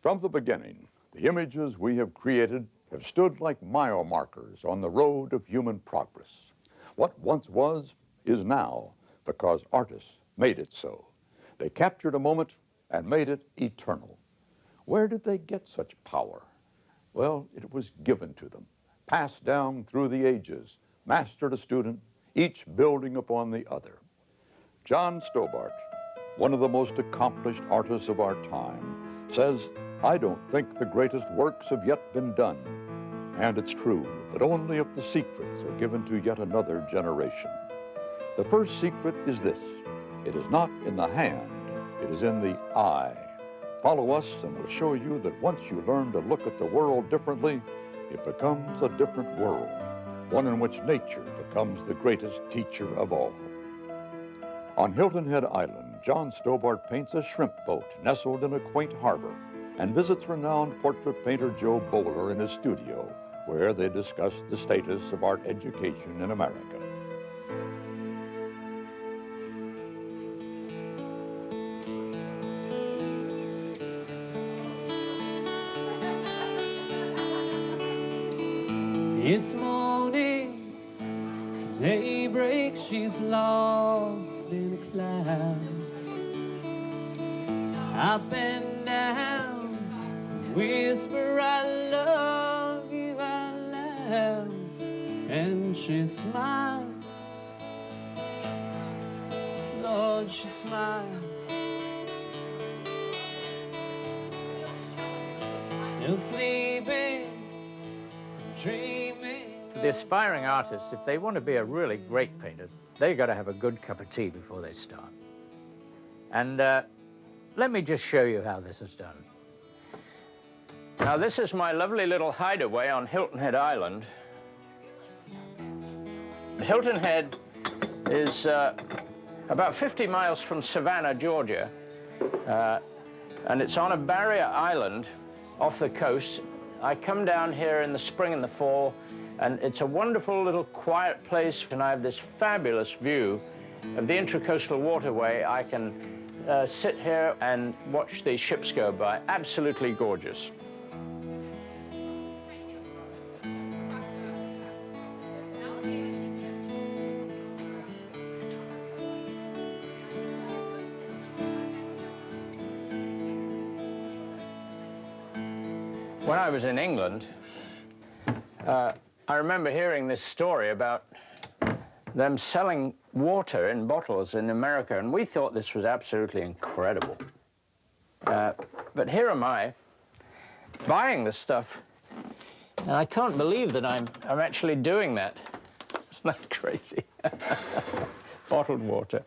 From the beginning, the images we have created have stood like mile markers on the road of human progress. What once was is now because artists made it so. They captured a moment and made it eternal. Where did they get such power? Well, it was given to them, passed down through the ages, master to student, each building upon the other. John Stobart, one of the most accomplished artists of our time, says, "I don't think the greatest works have yet been done." And it's true, but only if the secrets are given to yet another generation. The first secret is this: it is not in the hand, it is in the eye. Follow us and we'll show you that once you learn to look at the world differently, it becomes a different world, one in which nature becomes the greatest teacher of all. On Hilton Head Island, John Stobart paints a shrimp boat nestled in a quaint harbor and visits renowned portrait painter Joe Bowler in his studio, where they discuss the status of art education in America. It's morning, daybreak, she's lost in a cloud. Up and down, whisper, I love you out loud. And she smiles, Lord, she smiles. Still sleeping, dreaming. For the aspiring artists, if they want to be a really great painter, they've got to have a good cup of tea before they start. And let me just show you how this is done. Now, this is my lovely little hideaway on Hilton Head Island. Hilton Head is about 50 miles from Savannah, Georgia, and it's on a barrier island off the coast. I come down here in the spring and the fall, and it's a wonderful little quiet place, and I have this fabulous view of the intracoastal waterway. I can sit here and watch the ships go by. Absolutely gorgeous. When I was in England, I remember hearing this story about them selling water in bottles in America, and we thought this was absolutely incredible. But here am I, buying this stuff, and I can't believe that I'm actually doing that. Isn't that crazy? Bottled water.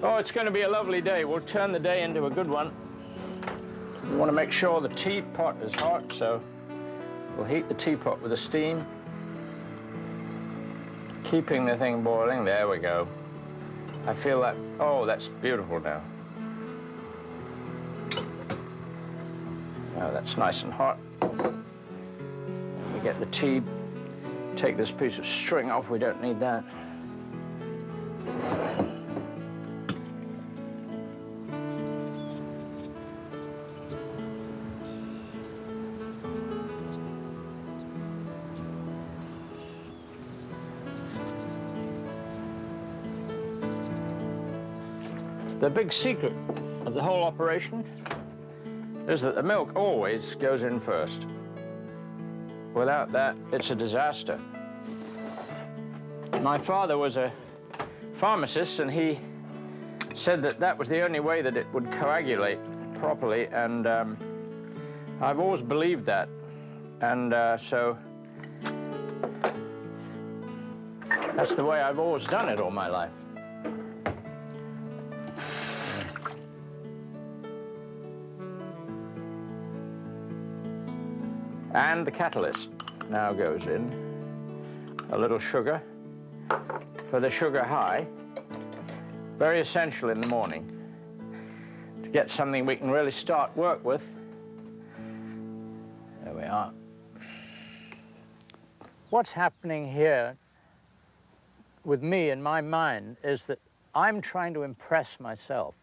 Oh, it's going to be a lovely day. We'll turn the day into a good one. We want to make sure the teapot is hot, so we'll heat the teapot with the steam. Keeping the thing boiling. There we go. I feel that. Oh, that's beautiful now. Oh, that's nice and hot. And we get the tea. Take this piece of string off. We don't need that. The big secret of the whole operation is that the milk always goes in first. Without that, it's a disaster. My father was a pharmacist, and he said that that was the only way that it would coagulate properly, and I've always believed that. And so that's the way I've always done it all my life. And the catalyst now goes in. A little sugar for the sugar high. Very essential in the morning to get something we can really start work with. There we are. What's happening here with me in my mind is that I'm trying to impress myself.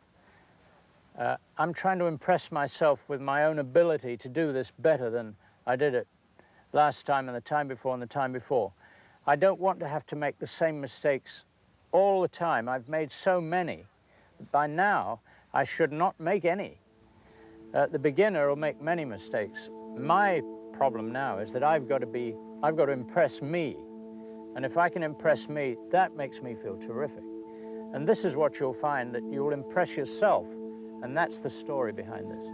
I'm trying to impress myself with my own ability to do this better than I did it last time and the time before and the time before. I don't want to have to make the same mistakes all the time. I've made so many. By now, I should not make any. The beginner will make many mistakes. My problem now is that I've got to impress me. And if I can impress me, that makes me feel terrific. And this is what you'll find, that you'll impress yourself. And that's the story behind this.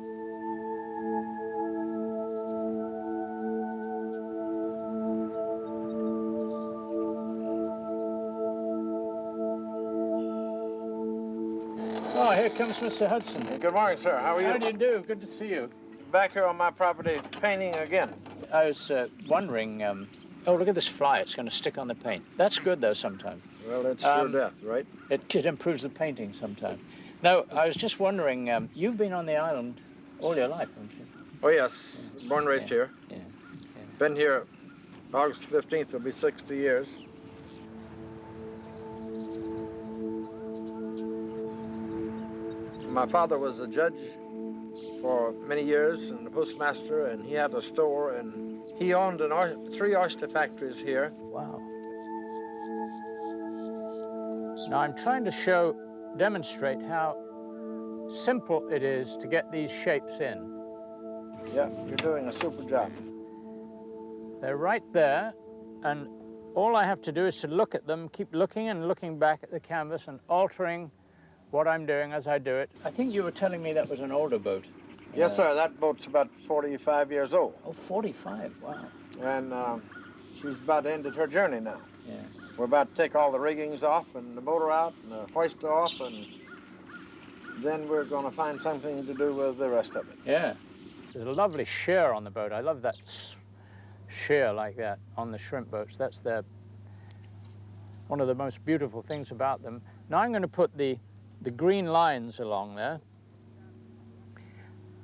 Oh, here comes Mr. Hudson. Good morning, sir. How are you? How do you do? Good to see you. Back here on my property painting again. I was wondering, oh, look at this fly. It's going to stick on the paint. That's good, though, sometimes. Well, it's sure death, right? It improves the painting sometimes. No, I was just wondering, you've been on the island all your life, haven't you? Oh, yes. Born and raised here. Yeah. Been here August 15th. Will be 60 years. My father was a judge for many years and a postmaster, and he had a store, and he owned 3 oyster factories here. Wow. Now I'm trying to demonstrate how simple it is to get these shapes in. Yeah, you're doing a super job. They're right there, and all I have to do is to look at them, keep looking and looking back at the canvas and altering what I'm doing as I do it. I think you were telling me that was an older boat. Yes, sir. That boat's about 45 years old. Oh, 45, wow. And she's about ended her journey now. Yeah. We're about to take all the riggings off and the motor out and the hoist off, and then we're going to find something to do with the rest of it. Yeah. There's a lovely shear on the boat. I love that shear like that on the shrimp boats. That's one of the most beautiful things about them. Now I'm going to put the green lines along there.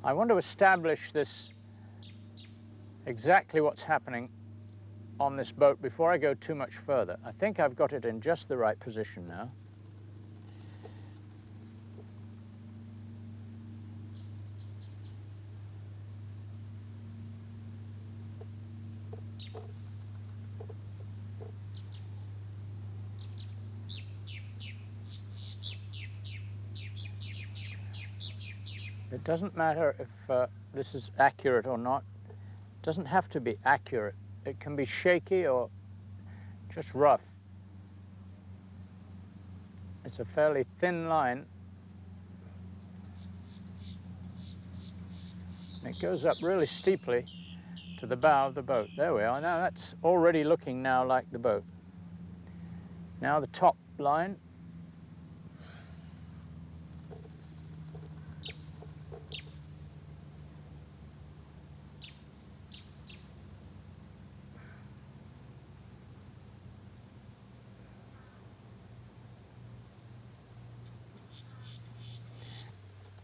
I want to establish this, exactly what's happening on this boat before I go too much further. I think I've got it in just the right position now. It doesn't matter if this is accurate or not. It doesn't have to be accurate. It can be shaky or just rough. It's a fairly thin line. And it goes up really steeply to the bow of the boat. There we are. Now that's already looking now like the boat. Now the top line.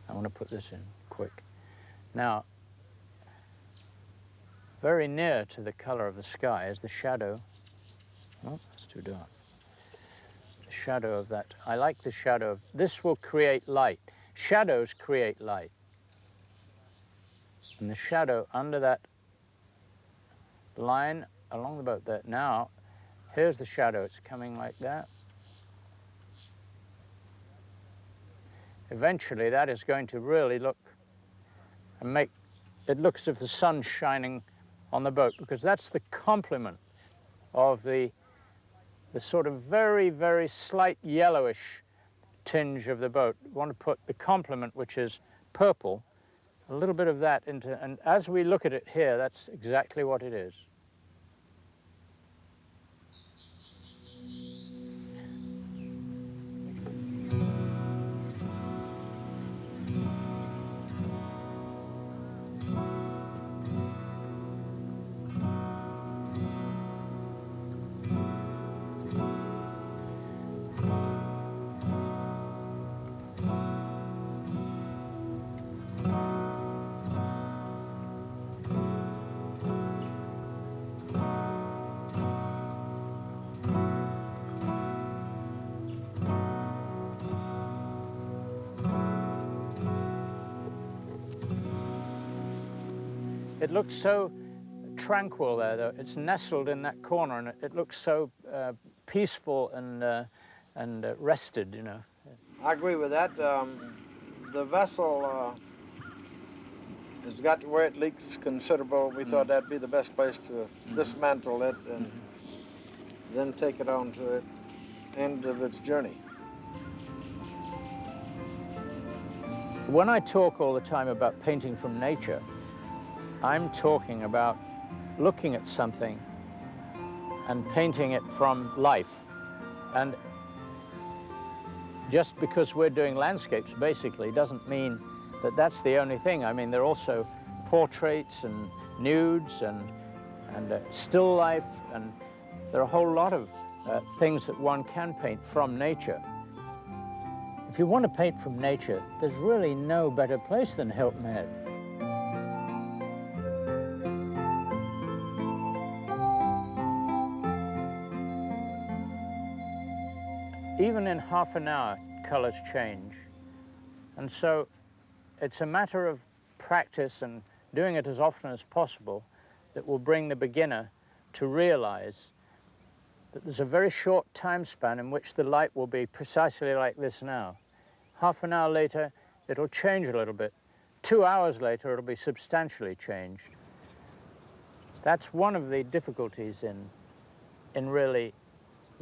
I want to put this in quick. Now, very near to the color of the sky is the shadow. Oh, that's too dark. The shadow of that. I like the shadow. This will create light. Shadows create light. And the shadow under that line along the boat there. Now, here's the shadow. It's coming like that. Eventually, that is going to really look and make it look as if the sun's shining on the boat, because that's the complement of the sort of very, very slight yellowish tinge of the boat. We want to put the complement, which is purple, a little bit of that into, and as we look at it here, that's exactly what it is. It looks so tranquil there, though. It's nestled in that corner, and it looks so peaceful and rested, you know. I agree with that. The vessel has got to where it leaks considerable. We thought that'd be the best place to dismantle it and then take it on to the end of its journey. When I talk all the time about painting from nature, I'm talking about looking at something and painting it from life. And just because we're doing landscapes, basically, doesn't mean that that's the only thing. I mean, there are also portraits and nudes and still life, and there are a whole lot of things that one can paint from nature. If you want to paint from nature, there's really no better place than Hilton Head. Even in half an hour, colors change. And so it's a matter of practice and doing it as often as possible that will bring the beginner to realize that there's a very short time span in which the light will be precisely like this now. Half an hour later, it'll change a little bit. 2 hours later, it'll be substantially changed. That's one of the difficulties in really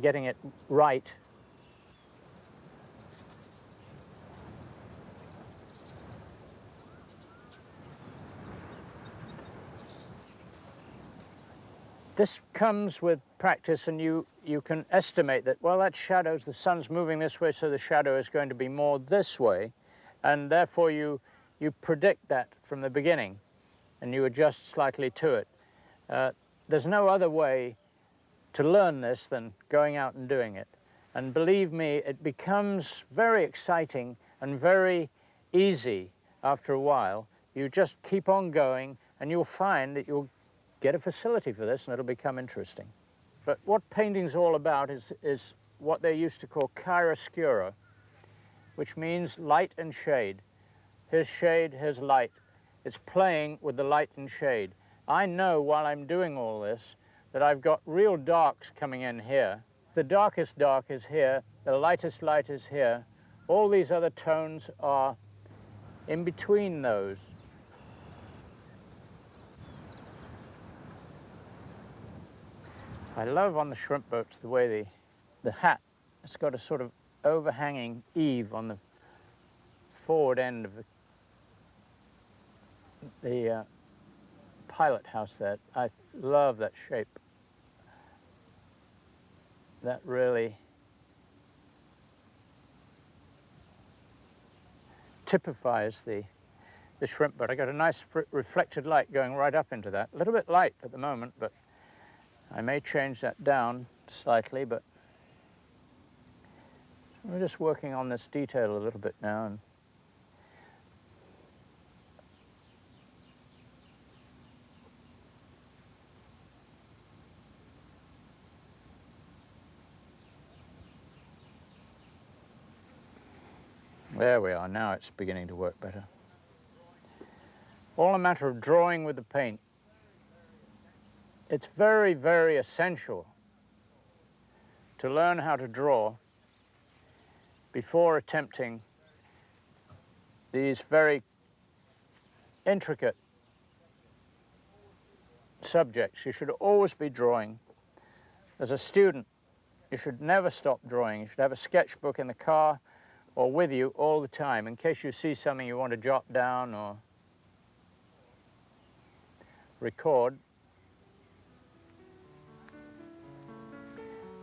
getting it right. This comes with practice, and you can estimate that, well, that's shadows, the sun's moving this way, so the shadow is going to be more this way, and therefore you predict that from the beginning, and you adjust slightly to it. There's no other way to learn this than going out and doing it. And believe me, it becomes very exciting and very easy after a while. You just keep on going, and you'll find that you'll get a facility for this, and it'll become interesting. But what painting's all about is what they used to call chiaroscuro, which means light and shade. Here's shade, here's light. It's playing with the light and shade. I know while I'm doing all this that I've got real darks coming in here. The darkest dark is here, the lightest light is here. All these other tones are in between those. I love on the shrimp boats the way the hat has got a sort of overhanging eave on the forward end of the pilot house there. I love that shape. That really typifies the shrimp boat. I got a nice reflected light going right up into that. A little bit light at the moment, but I may change that down slightly, but we're just working on this detail a little bit now. And there we are, now it's beginning to work better. All a matter of drawing with the paint. It's very, very essential to learn how to draw before attempting these very intricate subjects. You should always be drawing. As a student, you should never stop drawing. You should have a sketchbook in the car or with you all the time in case you see something you want to jot down or record.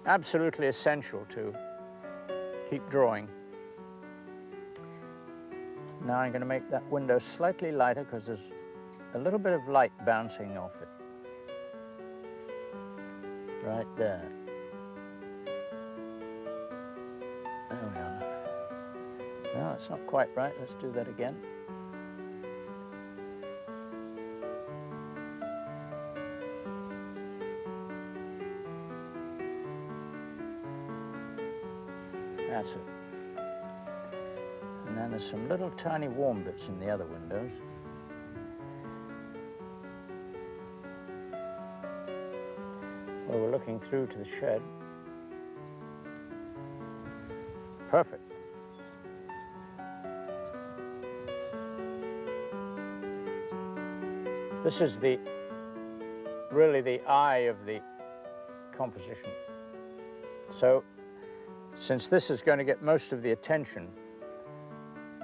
Absolutely essential to keep drawing. Now I'm going to make that window slightly lighter because there's a little bit of light bouncing off it. Right there. There we are. No, it's not quite right. Let's do that again. That's it. And then there's some little tiny warm bits in the other windows. where we're looking through to the shed. Perfect. This is really the eye of the composition. So, since this is going to get most of the attention,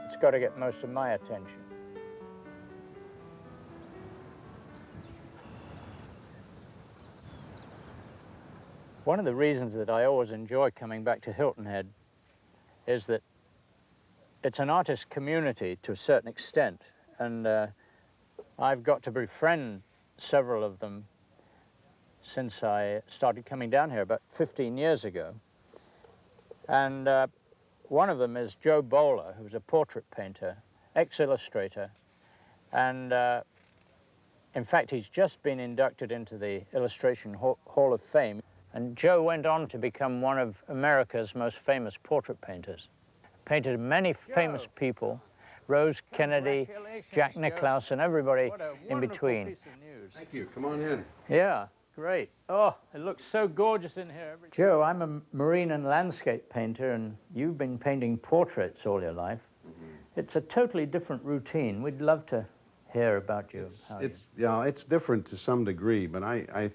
it's got to get most of my attention. One of the reasons that I always enjoy coming back to Hilton Head is that it's an artist community to a certain extent, and I've got to befriend several of them since I started coming down here about 15 years ago. And one of them is Joe Bowler, who's a portrait painter, ex-illustrator, and in fact, he's just been inducted into the Illustration Hall of Fame. And Joe went on to become one of America's most famous portrait painters. Painted many famous people, Rose Kennedy, Jack Nicklaus, and everybody in between. Thank you. Come on in. Yeah, great. Oh, it looks so gorgeous in here. Joe, I'm a marine and landscape painter, and you've been painting portraits all your life. It's a totally different routine. We'd love to hear about you. It's different to some degree, but I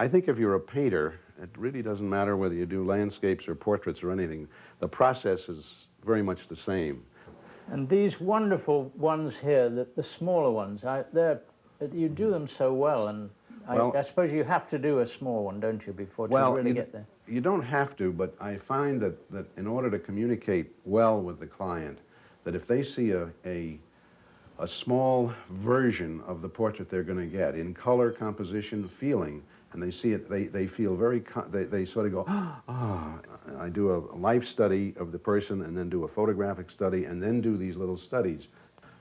think if you're a painter, it really doesn't matter whether you do landscapes or portraits or anything. The process is very much the same. And these wonderful ones here, the smaller ones, you do them so well, and I suppose you have to do a small one, don't you, before to really get there? You don't have to, but I find that in order to communicate well with the client, that if they see a small version of the portrait they're going to get in color, composition, feeling, and they see it, they feel they sort of go, ah. I do a life study of the person, and then do a photographic study, and then do these little studies.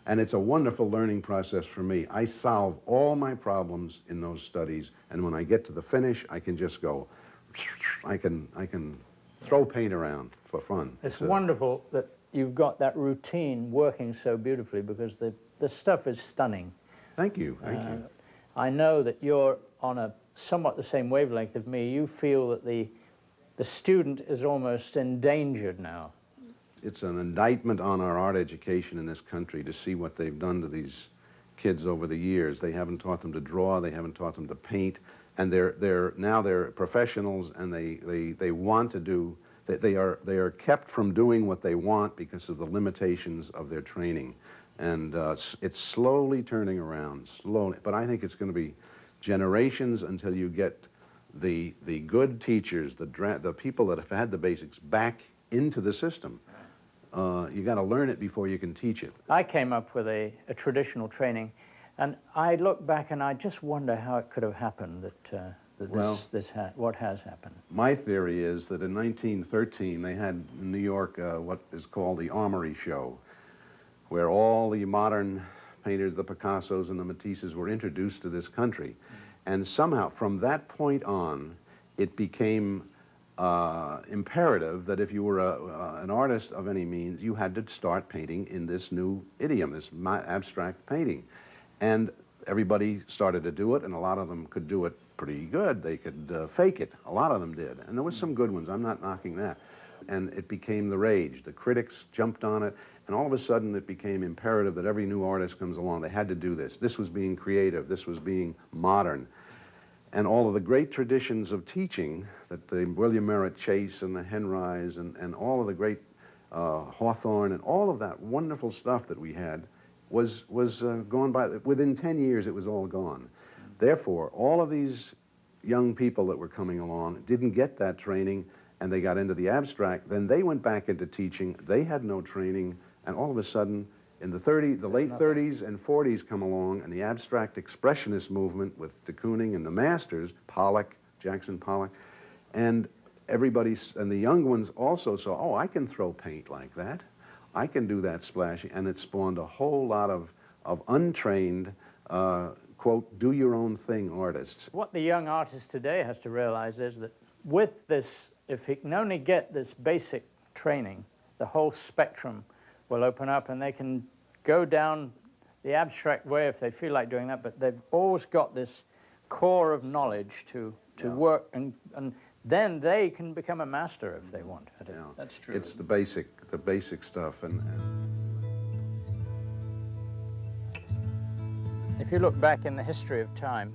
And it's a wonderful learning process for me. I solve all my problems in those studies, and when I get to the finish, I can just go, I can throw paint around for fun. It's wonderful that you've got that routine working so beautifully, because the stuff is stunning. Thank you, thank you. I know that you're on a somewhat the same wavelength of me. You feel that the student is almost endangered now. It's an indictment on our art education in this country to see what they've done to these kids over the years. They haven't taught them to draw, they haven't taught them to paint, and now they're professionals, and they want to do, they are kept from doing what they want because of the limitations of their training. And it's slowly turning around, slowly, but I think it's going to be generations until you get the good teachers, the people that have had the basics back into the system. You got to learn it before you can teach it. I came up with a traditional training, and I look back and I just wonder how it could have happened what has happened. My theory is that in 1913 they had in New York what is called the Armory Show, where all the modern painters, the Picassos and the Matisses, were introduced to this country. And somehow, from that point on, it became imperative that if you were an artist of any means, you had to start painting in this new idiom, this abstract painting. And everybody started to do it, and a lot of them could do it pretty good. They could fake it. A lot of them did. And there was some good ones. I'm not knocking that. And it became the rage. The critics jumped on it, and all of a sudden it became imperative that every new artist comes along. They had to do this. This was being creative. This was being modern. And all of the great traditions of teaching, that the William Merritt Chase and the Henrys and all of the great Hawthorne and all of that wonderful stuff that we had was gone by. Within 10 years, it was all gone. Therefore, all of these young people that were coming along didn't get that training, and they got into the abstract. Then they went back into teaching. They had no training, and all of a sudden, in the late 30s and 40s come along, and the abstract expressionist movement with de Kooning and the masters, Pollock, Jackson Pollock, and and the young ones also saw, oh, I can throw paint like that. I can do that splashing, and it spawned a whole lot of untrained, quote, do your own thing artists. What the young artist today has to realize is that with this, if he can only get this basic training, the whole spectrum will open up, and they can go down the abstract way if they feel like doing that, but they've always got this core of knowledge to to work, and then they can become a master if they want. Yeah. That's true. It's the basic stuff. And if you look back in the history of time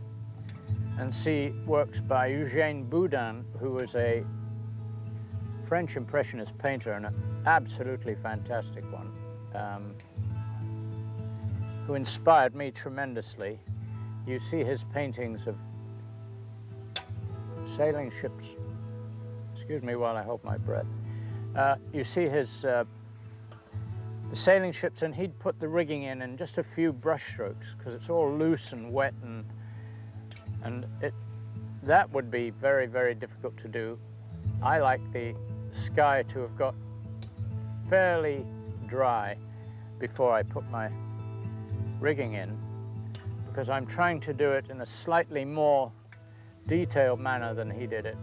and see works by Eugène Boudin, who was a French Impressionist painter and an absolutely fantastic one, who inspired me tremendously. You see his paintings of sailing ships. Excuse me while I hold my breath. You see his the sailing ships, and he'd put the rigging in just a few brush strokes because it's all loose and wet, and that would be very, very difficult to do. I like the sky to have got fairly dry before I put my rigging in, because I'm trying to do it in a slightly more detailed manner than he did it.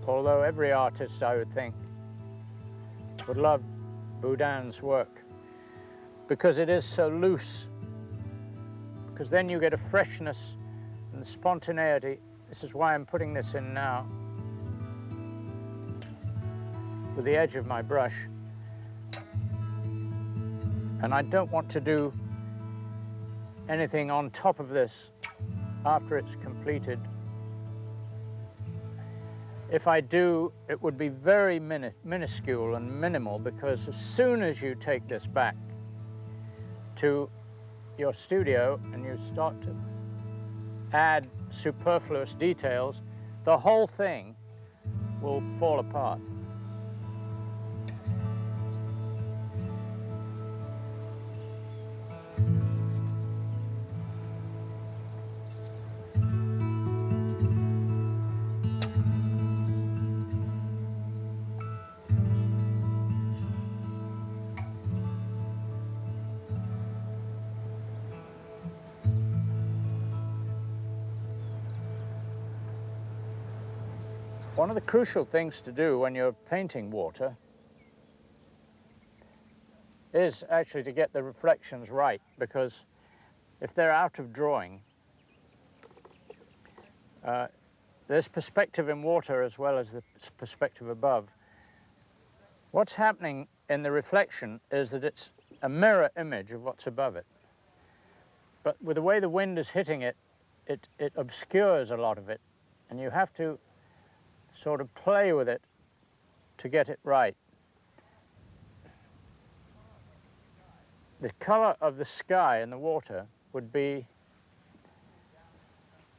Although every artist, I would think, would love Boudin's work because it is so loose, because then you get a freshness and spontaneity. This is why I'm putting this in now with the edge of my brush. And I don't want to do anything on top of this after it's completed. If I do, it would be very minuscule and minimal, because as soon as you take this back to your studio and you start to add superfluous details, the whole thing will fall apart. One of the crucial things to do when you're painting water is actually to get the reflections right, because if they're out of drawing, there's perspective in water as well as the perspective above. What's happening in the reflection is that it's a mirror image of what's above it. But with the way the wind is hitting it, it obscures a lot of it, and you have to sort of play with it to get it right. The color of the sky and the water would be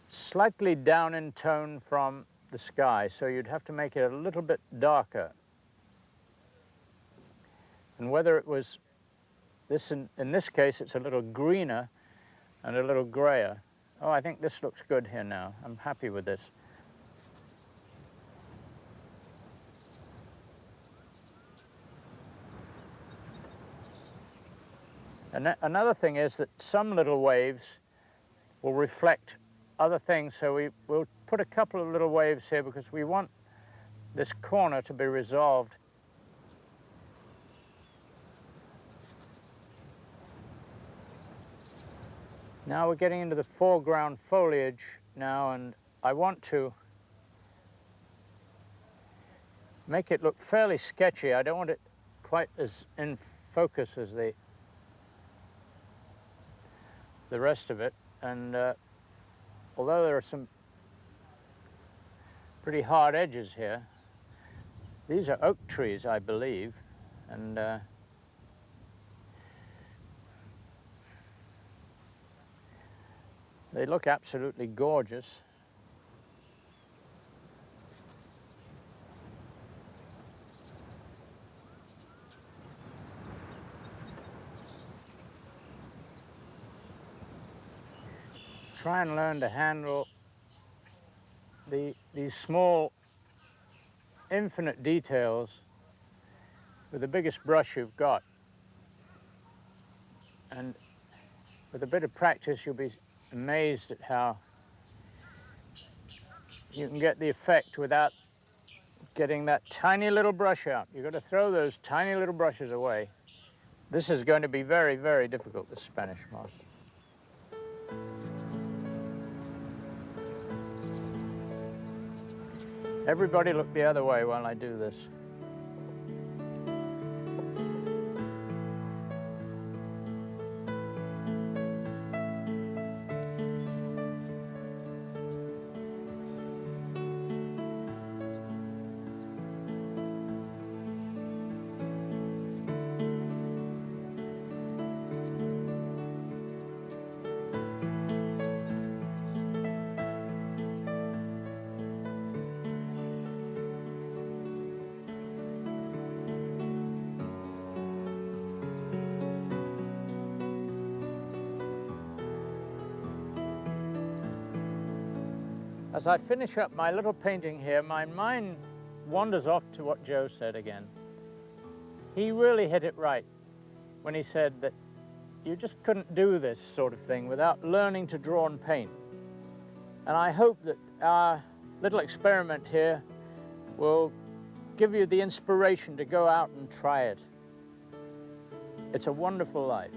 slightly down in tone from the sky, so you'd have to make it a little bit darker. And whether it was this, in this case, it's a little greener and a little grayer. Oh, I think this looks good here now. I'm happy with this. And another thing is that some little waves will reflect other things, so we'll put a couple of little waves here because we want this corner to be resolved. Now we're getting into the foreground foliage now, and I want to make it look fairly sketchy. I don't want it quite as in focus as the rest of it, and although there are some pretty hard edges here, these are oak trees, I believe, and they look absolutely gorgeous. Try and learn to handle these small, infinite details with the biggest brush you've got. And with a bit of practice, you'll be amazed at how you can get the effect without getting that tiny little brush out. You've got to throw those tiny little brushes away. This is going to be very, very difficult, this Spanish moss. Everybody look the other way while I do this. As I finish up my little painting here, my mind wanders off to what Joe said again. He really hit it right when he said that you just couldn't do this sort of thing without learning to draw and paint. And I hope that our little experiment here will give you the inspiration to go out and try it. It's a wonderful life.